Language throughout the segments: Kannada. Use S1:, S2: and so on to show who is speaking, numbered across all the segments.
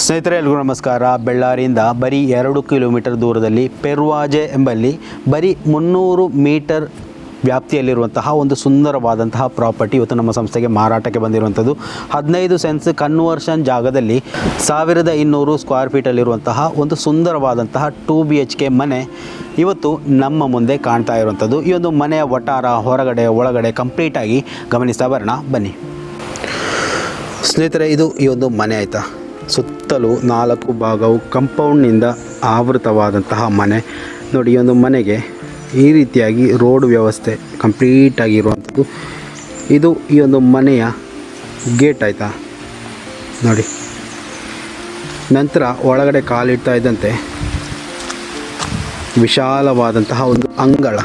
S1: ಸ್ನೇಹಿತರೆ ಎಲ್ರಿಗೂ ನಮಸ್ಕಾರ. ಬೆಳ್ಳಾರಿಯಿಂದ ಬರೀ 2 ಕಿಲೋಮೀಟರ್ ದೂರದಲ್ಲಿ ಪೆರ್ವಾಜೆ ಎಂಬಲ್ಲಿ ಬರೀ 300 ಮೀಟರ್ ವ್ಯಾಪ್ತಿಯಲ್ಲಿರುವಂತಹ ಒಂದು ಸುಂದರವಾದಂತಹ ಪ್ರಾಪರ್ಟಿ ಇವತ್ತು ನಮ್ಮ ಸಂಸ್ಥೆಗೆ ಮಾರಾಟಕ್ಕೆ ಬಂದಿರುವಂಥದ್ದು. 15 ಸೆನ್ಸ್ ಕನ್ವರ್ಷನ್ ಜಾಗದಲ್ಲಿ 1200 ಸ್ಕ್ವೇರ್ ಫೀಟಲ್ಲಿರುವಂತಹ ಒಂದು ಸುಂದರವಾದಂತಹ 2 BHK ಮನೆ ಇವತ್ತು ನಮ್ಮ ಮುಂದೆ ಕಾಣ್ತಾ ಇರುವಂಥದ್ದು. ಈ ಒಂದು ಮನೆಯ ವಟಾರ ಹೊರಗಡೆ ಒಳಗಡೆ ಕಂಪ್ಲೀಟಾಗಿ ಗಮನಿಸ್ತಾ ಬರೋಣ ಬನ್ನಿ ಸ್ನೇಹಿತರೆ. ಇದು ಈ ಒಂದು ಮನೆ ಆಯಿತಾ, ಸುತ್ತಲೂ 4 ಭಾಗವು ಕಂಪೌಂಡ್ನಿಂದ ಆವೃತವಾದಂತಹ ಮನೆ ನೋಡಿ. ಈ ಒಂದು ಮನೆಗೆ ಈ ರೀತಿಯಾಗಿ ರೋಡ್ ವ್ಯವಸ್ಥೆ ಕಂಪ್ಲೀಟಾಗಿರುವಂಥದ್ದು. ಇದು ಈ ಒಂದು ಮನೆಯ ಗೇಟ್ ಆಯಿತಾ ನೋಡಿ. ನಂತರ ಒಳಗಡೆ ಕಾಲಿಡ್ತಾ ಇದ್ದಂತೆ ವಿಶಾಲವಾದಂತಹ ಒಂದು ಅಂಗಳ.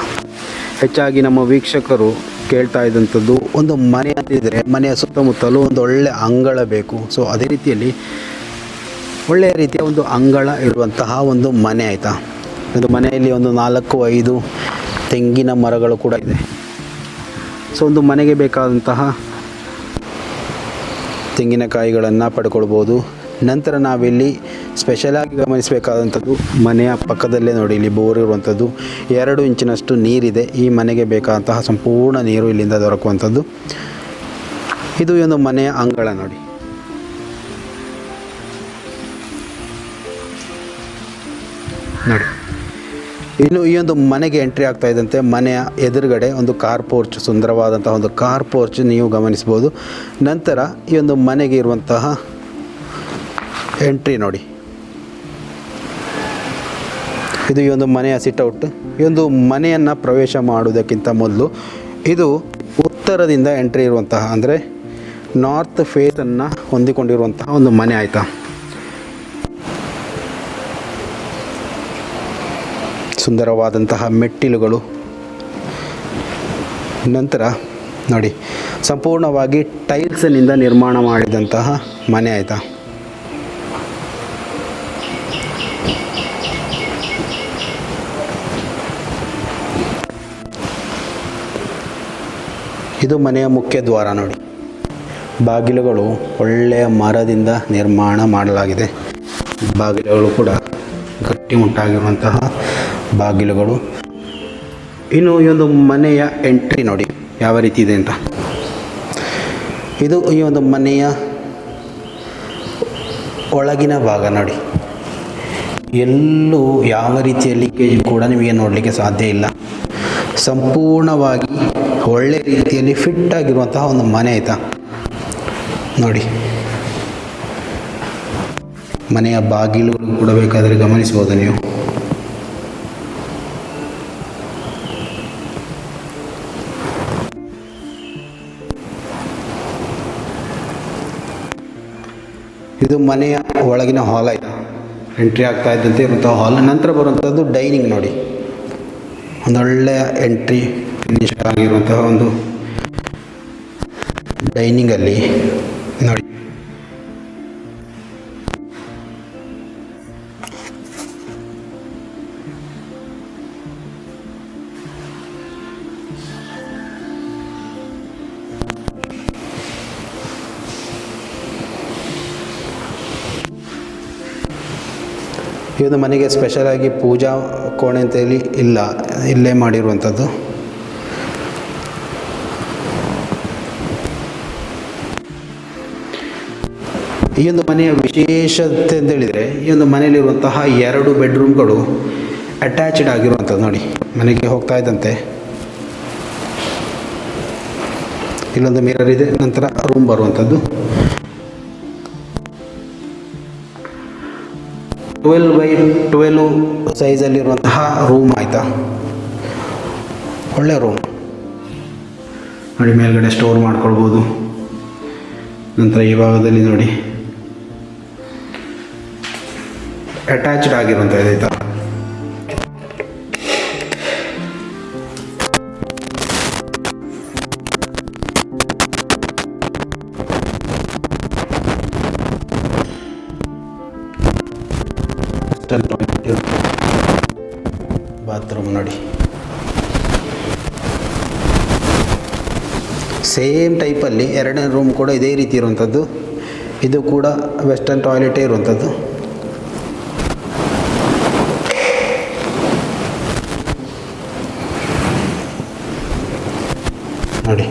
S1: ಹೆಚ್ಚಾಗಿ ನಮ್ಮ ವೀಕ್ಷಕರು ಕೇಳ್ತಾ ಇದ್ದಂಥದ್ದು ಒಂದು ಮನೆ ಅಂತಿದ್ದರೆ ಮನೆಯ ಸುತ್ತಮುತ್ತಲೂ ಒಂದು ಒಳ್ಳೆಯ ಅಂಗಳ ಬೇಕು. ಸೊ ಅದೇ ರೀತಿಯಲ್ಲಿ ಒಳ್ಳೆಯ ರೀತಿಯ ಒಂದು ಅಂಗಳ ಇರುವಂತಹ ಒಂದು ಮನೆ ಆಯಿತಾ. ಒಂದು ಮನೆಯಲ್ಲಿ ಒಂದು 4-5 ತೆಂಗಿನ ಮರಗಳು ಕೂಡ ಇದೆ. ಸೊ ಒಂದು ಮನೆಗೆ ಬೇಕಾದಂತಹ ತೆಂಗಿನಕಾಯಿಗಳನ್ನು ಪಡ್ಕೊಳ್ಬೋದು. ನಂತರ ನಾವಿಲ್ಲಿ ಸ್ಪೆಷಲಾಗಿ ಗಮನಿಸಬೇಕಾದಂಥದ್ದು ಮನೆಯ ಪಕ್ಕದಲ್ಲೇ ನೋಡಿ, ಇಲ್ಲಿ ಬೋರ್ ಇರುವಂಥದ್ದು. 2 ಇಂಚಿನಷ್ಟು ನೀರಿದೆ. ಈ ಮನೆಗೆ ಬೇಕಾದಂತಹ ಸಂಪೂರ್ಣ ನೀರು ಇಲ್ಲಿಂದ ದೊರಕುವಂಥದ್ದು. ಇದು ಈ ಒಂದು ಮನೆಯ ಅಂಗಳ ನೋಡಿ. ಇನ್ನು ಈ ಒಂದು ಮನೆಗೆ ಎಂಟ್ರಿ ಆಗ್ತಾ ಇದ್ದಂತೆ ಮನೆಯ ಎದುರುಗಡೆ ಒಂದು ಕಾರ್ ಪೋರ್ಚ್, ಸುಂದರವಾದಂತಹ ಒಂದು ಕಾರ್ ಪೋರ್ಚ್ ನೀವು ಗಮನಿಸ್ಬೋದು. ನಂತರ ಈ ಒಂದು ಮನೆಗೆ ಇರುವಂತಹ ಎಂಟ್ರಿ ನೋಡಿ. ಇದು ಈ ಒಂದು ಮನೆಯ ಸಿಟ್ಔಟ್. ಈ ಒಂದು ಮನೆಯನ್ನು ಪ್ರವೇಶ ಮಾಡುವುದಕ್ಕಿಂತ ಮೊದಲು ಇದು ಉತ್ತರದಿಂದ ಎಂಟ್ರಿ ಇರುವಂತಹ, ಅಂದರೆ ನಾರ್ತ್ ಫೇಸನ್ನು ಹೊಂದಿಕೊಂಡಿರುವಂತಹ ಒಂದು ಮನೆ ಆಯಿತಾ. ಸುಂದರವಾದಂತಹ ಮೆಟ್ಟಿಲುಗಳು. ನಂತರ ನೋಡಿ, ಸಂಪೂರ್ಣವಾಗಿ ಟೈಲ್ಸ್ನಿಂದ ನಿರ್ಮಾಣ ಮಾಡಿದಂತಹ ಮನೆ ಆಯಿತಾ. ಇದು ಮನೆಯ ಮುಖ್ಯ ದ್ವಾರ ನೋಡಿ. ಬಾಗಿಲುಗಳು ಒಳ್ಳೆಯ ಮರದಿಂದ ನಿರ್ಮಾಣ ಮಾಡಲಾಗಿದೆ. ಬಾಗಿಲುಗಳು ಕೂಡ ಗಟ್ಟಿಮುಟ್ಟಾಗಿರುವಂತಹ ಬಾಗಿಲುಗಳು. ಇನ್ನು ಈ ಒಂದು ಮನೆಯ ಎಂಟ್ರಿ ನೋಡಿ ಯಾವ ರೀತಿ ಇದೆ ಅಂತ. ಇದು ಈ ಒಂದು ಮನೆಯ ಒಳಗಿನ ಭಾಗ ನೋಡಿ. ಎಲ್ಲೂ ಯಾವ ರೀತಿಯ ಲೀಕೇಜ್ ಕೂಡ ನಿಮಗೆ ನೋಡಲಿಕ್ಕೆ ಸಾಧ್ಯ ಇಲ್ಲ. ಸಂಪೂರ್ಣವಾಗಿ ಒಳ್ಳೆಯ ರೀತಿಯಲ್ಲಿ ಫಿಟ್ ಆಗಿರುವಂತಹ ಒಂದು ಮನೆ ಆಯಿತಾ ನೋಡಿ. ಮನೆಯ ಬಾಗಿಲುಗಳು ಕೂಡ ಬೇಕಾದರೆ ಗಮನಿಸ್ಬೋದು ನೀವು. ಇದು ಮನೆಯ ಒಳಗಿನ ಹಾಲ್ ಆಯಿತಾ. ಎಂಟ್ರಿ ಆಗ್ತಾ ಇದ್ದಂತೆ ಇರುವಂತಹ ಹಾಲ್. ನಂತರ ಬರುವಂಥದ್ದು ಡೈನಿಂಗ್ ನೋಡಿ. ಒಂದೊಳ್ಳೆಯ ಎಂಟ್ರಿ ಫಿನಿಶ್ ಆಗಿರುವಂತಹ ಒಂದು ಡೈನಿಂಗಲ್ಲಿ ನೋಡಿ. ಈ ಒಂದು ಮನೆಗೆ ಸ್ಪೆಷಲಾಗಿ ಪೂಜಾ ಕೋಣೆ ಅಂತೇಳಿ ಇಲ್ಲ, ಇಲ್ಲೇ ಮಾಡಿರುವಂಥದ್ದು. ಈ ಒಂದು ಮನೆಯ ವಿಶೇಷತೆ ಅಂತೇಳಿದರೆ ಈ ಒಂದು ಮನೆಯಲ್ಲಿರುವಂತಹ 2 ಬೆಡ್ರೂಮ್ಗಳು ಅಟ್ಯಾಚ್ಡ್ ಆಗಿರುವಂಥದ್ದು ನೋಡಿ. ಮನೆಗೆ ಹೋಗ್ತಾ ಇದ್ದಂತೆ ಇಲ್ಲೊಂದು ಮಿರರ್ ಇದೆ. ನಂತರ ರೂಮ್ ಬರುವಂಥದ್ದು. 12x12 ಸೈಜಲ್ಲಿರುವಂತಹ ರೂಮ್ ಆಯಿತಾ. ಒಳ್ಳೆಯ ರೂಮ್ ನೋಡಿ. ಮೇಲ್ಗಡೆ ಸ್ಟೋರ್ ಮಾಡ್ಕೊಳ್ಬೋದು. ನಂತರ ಈ ಭಾಗದಲ್ಲಿ ನೋಡಿ ಅಟ್ಯಾಚ್ಡ್ ಆಗಿರುವಂಥದ್ದು ಆಯಿತಾ. ಬಾತ್ರೂಮ್ ನೋಡಿ. ಸೇಮ್ ಟೈಪಲ್ಲಿ ಎರಡನೇ ರೂಮ್ ಕೂಡ ಇದೇ ರೀತಿ ಇರುವಂಥದ್ದು. ಇದು ಕೂಡ ವೆಸ್ಟರ್ನ್ ಟಾಯ್ಲೆಟೇ ಇರುವಂಥದ್ದು. ನೋಡಿ,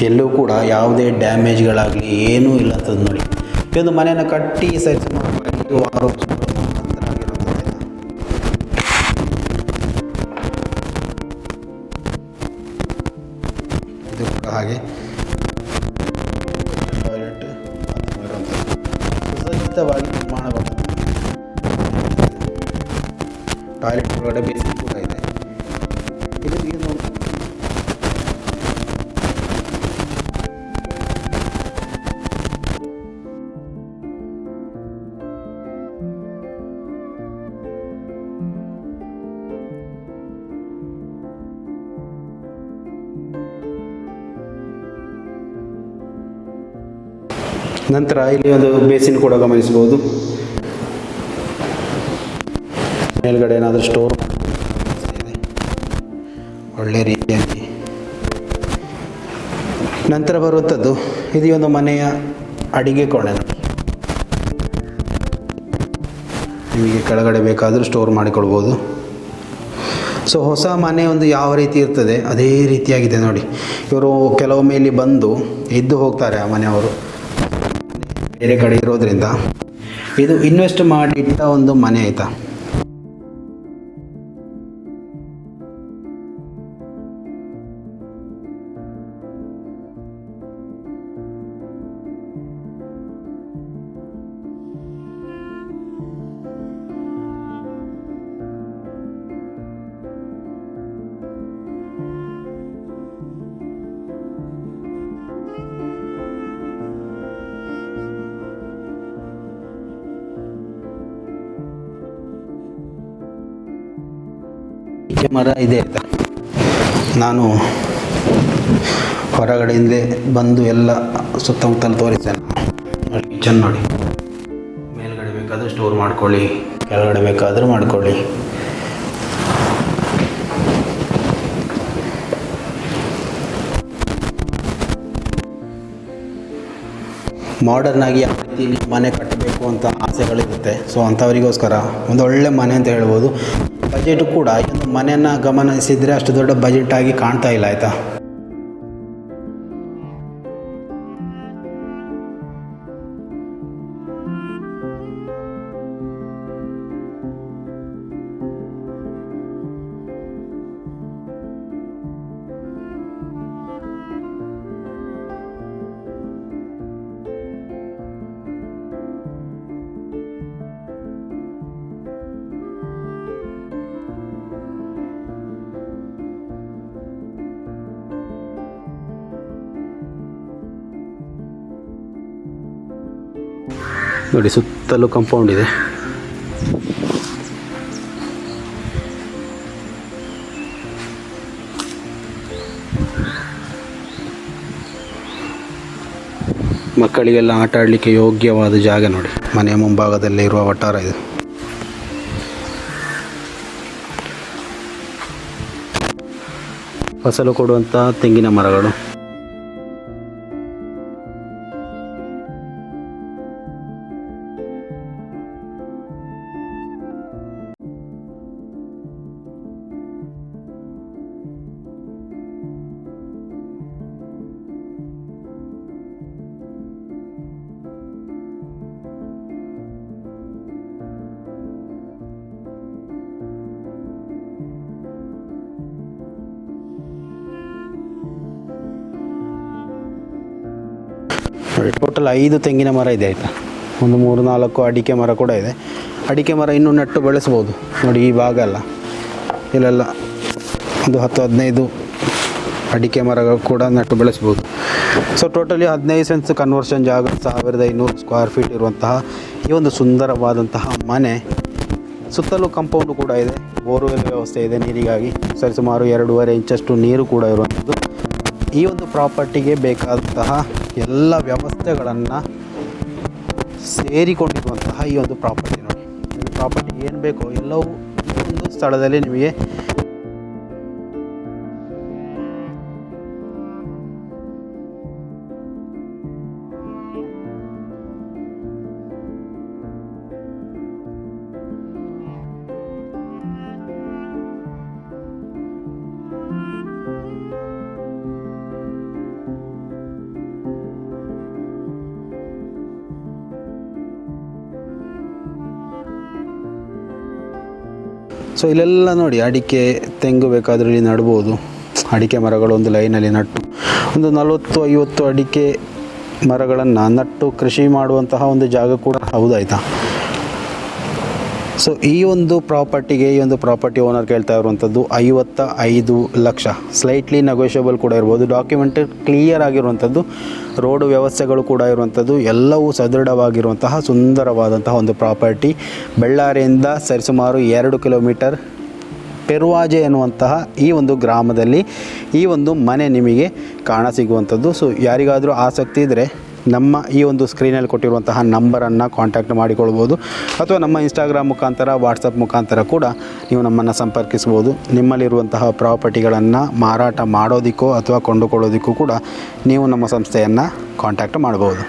S1: ಎಲ್ಲೂ ಕೂಡ ಯಾವುದೇ ಡ್ಯಾಮೇಜ್ಗಳಾಗಲಿ ಏನೂ ಇಲ್ಲ ಅಂತದ್ದು. ನೋಡಿ, ಈ ಒಂದು ಮನೆಯನ್ನು ಕಟ್ಟಿ ಸರಿಸಿ ಮಾಡುವಾಗ 5 6 ಇದು ಕೂಡ ಹಾಗೆ ಟಾಯ್ಲೆಟ್ ಸುಸಜ್ಜಿತವಾಗಿ ನಿರ್ಮಾಣಗೊಂಡ ಟಾಯ್ಲೆಟ್ ಒಳಗಡೆ ಬೇಸಿನ್ ಕೂಡ ಇದೆ. ಇದು ನಂತರ ಇಲ್ಲಿ ಒಂದು ಬೇಸಿನ್ ಕೂಡ ಗಮನಿಸಬಹುದು. ಮೇಲ್ಗಡೆ ಏನಾದರೂ ಸ್ಟೋರ್ ಇದೆ ಒಳ್ಳೆ ರೀತಿಯಾಗಿ. ನಂತರ ಬರುವಂಥದ್ದು ಇದು ಒಂದು ಮನೆಯ ಅಡಿಗೆ ಕೋಣೆ. ನಿಮಗೆ ಕೆಳಗಡೆ ಬೇಕಾದರೂ ಸ್ಟೋರ್ ಮಾಡಿಕೊಳ್ಬೋದು. ಸೊ ಹೊಸ ಮನೆ ಒಂದು ಯಾವ ರೀತಿ ಇರ್ತದೆ ಅದೇ ರೀತಿಯಾಗಿದೆ. ನೋಡಿ, ಇವರು ಕೆಲವೊಮ್ಮೆ ಇಲ್ಲಿ ಬಂದು ಇದ್ದು ಹೋಗ್ತಾರೆ ಆ ಮನೆಯವರು, ಬೇರೆ ಕಡೆ ಇರೋದ್ರಿಂದ. ಇದು ಇನ್ವೆಸ್ಟ್ ಮಾಡಿಟ್ಟ ಒಂದು ಮನೆ ಆಯಿತಾ. ಮರ ಇದೆ ಆಯಿತಾ. ನಾನು ಹೊರಗಡೆಯಿಂದಲೇ ಬಂದು ಎಲ್ಲ ಸುತ್ತಮುತ್ತಲು ತೋರಿಸ್ತೇನೆ. ನೋಡಿ, ಕಿಚನ್ ನೋಡಿ, ಮೇಲ್ಗಡೆ ಬೇಕಾದರೂ ಸ್ಟೋರ್ ಮಾಡ್ಕೊಳ್ಳಿ, ಕೆಳಗಡೆ ಬೇಕಾದರೂ ಮಾಡ್ಕೊಳ್ಳಿ. ಮಾಡರ್ನ್ ಆಗಿ ಯಾವ ರೀತಿ ಮನೆ ಕಟ್ಟಬೇಕು ಅಂತ ಆಸೆಗಳಿರುತ್ತೆ. ಸೊ ಅಂಥವರಿಗೋಸ್ಕರ ಒಂದು ಒಳ್ಳೆ ಮನೆ ಅಂತ ಹೇಳ್ಬೋದು. ಬಜೆಟ್ ಕೂಡ ಈ ಒಂದು ಮನೆಯನ್ನು ಗಮನಿಸಿದರೆ ಅಷ್ಟು ದೊಡ್ಡ ಬಜೆಟ್ ಆಗಿ ಕಾಣ್ತಾ ಇಲ್ಲ ಆಯಿತಾ. ನೋಡಿ, ಸುತ್ತಲೂ ಕಾಂಪೌಂಡ್ ಇದೆ. ಮಕ್ಕಳಿಗೆಲ್ಲ ಆಟ ಆಡಲಿಕ್ಕೆ ಯೋಗ್ಯವಾದ ಜಾಗ. ನೋಡಿ, ಮನೆಯ ಮುಂಭಾಗದಲ್ಲೇ ಇರುವ ವಠಾರ ಇದು. ಫಸಲು ಕೊಡುವಂಥ ತೆಂಗಿನ ಮರಗಳು. ನೋಡಿ, ಟೋಟಲ್ 5 ತೆಂಗಿನ ಮರ ಇದೆ ಆಯಿತಾ. ಒಂದು 3-4 ಅಡಿಕೆ ಮರ ಕೂಡ ಇದೆ. ಅಡಿಕೆ ಮರ ಇನ್ನೂ ನೆಟ್ಟು ಬೆಳೆಸ್ಬೋದು. ನೋಡಿ, ಈ ಭಾಗ ಅಲ್ಲ, ಇಲ್ಲೆಲ್ಲ ಒಂದು 10-15 ಅಡಿಕೆ ಮರಗಳು ಕೂಡ ನೆಟ್ಟು ಬೆಳೆಸ್ಬೋದು. ಸೊ ಟೋಟಲಿ 15 ಸೆನ್ಸ್ ಕನ್ವರ್ಷನ್ ಜಾಗ, 1500 ಸ್ಕ್ವೇರ್ ಫೀಟ್ ಇರುವಂತಹ ಈ ಒಂದು ಸುಂದರವಾದಂತಹ ಮನೆ. ಸುತ್ತಲೂ ಕಾಂಪೌಂಡು ಕೂಡ ಇದೆ, ಬೋರ್ವೆಲ್ ವ್ಯವಸ್ಥೆ ಇದೆ ನೀರಿಗಾಗಿ. ಸರಿಸುಮಾರು 2.5 ಇಂಚಷ್ಟು ನೀರು ಕೂಡ ಇರುವಂಥದ್ದು. ಈ ಒಂದು ಪ್ರಾಪರ್ಟಿಗೆ ಬೇಕಾದಂತಹ ಎಲ್ಲ ವ್ಯವಸ್ಥೆಗಳನ್ನು ಸೇರಿಕೊಂಡಿರುವಂತಹ ಈ ಒಂದು ಪ್ರಾಪರ್ಟಿ. ನೋಡಿ, ಈ ಪ್ರಾಪರ್ಟಿಗೆ ಏನು ಬೇಕೋ ಎಲ್ಲವೂ ಒಂದು ಸ್ಥಳದಲ್ಲಿ ನಿಮಗೆ ಸೊ ಇಲ್ಲೆಲ್ಲ ನೋಡಿ ಅಡಿಕೆ ತೆಂಗು ಬೇಕಾದರೆ ಇಲ್ಲಿ ನಡ್ಬೋದು. ಅಡಿಕೆ ಮರಗಳು ಒಂದು ಲೈನಲ್ಲಿ ನಟ್ಟು ಒಂದು 40-50 ಅಡಿಕೆ ಮರಗಳನ್ನು ನಟ್ಟು ಕೃಷಿ ಮಾಡುವಂತಹ ಒಂದು ಜಾಗ ಕೂಡ ಹೌದಾಯ್ತಾ. ಸೊ ಈ ಒಂದು ಪ್ರಾಪರ್ಟಿ ಓನರ್ ಕೇಳ್ತಾ ಇರುವಂಥದ್ದು 55 ಲಕ್ಷ. ಸ್ಲೈಟ್ಲಿ ನೆಗೋಷಿಯಬಲ್ ಕೂಡ ಇರ್ಬೋದು. ಡಾಕ್ಯುಮೆಂಟ್ ಕ್ಲಿಯರ್ ಆಗಿರುವಂಥದ್ದು, ರೋಡು ವ್ಯವಸ್ಥೆಗಳು ಕೂಡ ಇರುವಂಥದ್ದು, ಎಲ್ಲವೂ ಸದೃಢವಾಗಿರುವಂತಹ ಸುಂದರವಾದಂತಹ ಒಂದು ಪ್ರಾಪರ್ಟಿ. ಬಳ್ಳಾರಿಯಿಂದ ಸರಿಸುಮಾರು 2 ಕಿಲೋಮೀಟರ್ ಪೆರ್ವಾಜೆ ಎನ್ನುವಂತಹ ಈ ಒಂದು ಗ್ರಾಮದಲ್ಲಿ ಈ ಒಂದು ಮನೆ ನಿಮಗೆ ಕಾಣಸಿಗುವಂಥದ್ದು. ಸೊ ಯಾರಿಗಾದರೂ ಆಸಕ್ತಿ ಇದ್ದರೆ ನಮ್ಮ ಈ ಒಂದು ಸ್ಕ್ರೀನಲ್ಲಿ ಕೊಟ್ಟಿರುವಂತಹ ನಂಬರನ್ನು ಕಾಂಟ್ಯಾಕ್ಟ್ ಮಾಡಿಕೊಳ್ಬೋದು, ಅಥವಾ ನಮ್ಮ ಇನ್ಸ್ಟಾಗ್ರಾಮ್ ಮುಖಾಂತರ, ವಾಟ್ಸಪ್ ಮುಖಾಂತರ ಕೂಡ ನೀವು ನಮ್ಮನ್ನು ಸಂಪರ್ಕಿಸ್ಬೋದು. ನಿಮ್ಮಲ್ಲಿರುವಂತಹ ಪ್ರಾಪರ್ಟಿಗಳನ್ನು ಮಾರಾಟ ಮಾಡೋದಕ್ಕೋ ಅಥವಾ ಕೊಂಡುಕೊಳ್ಳೋದಕ್ಕೂ ಕೂಡ ನೀವು ನಮ್ಮ ಸಂಸ್ಥೆಯನ್ನು ಕಾಂಟ್ಯಾಕ್ಟ್ ಮಾಡ್ಬೋದು.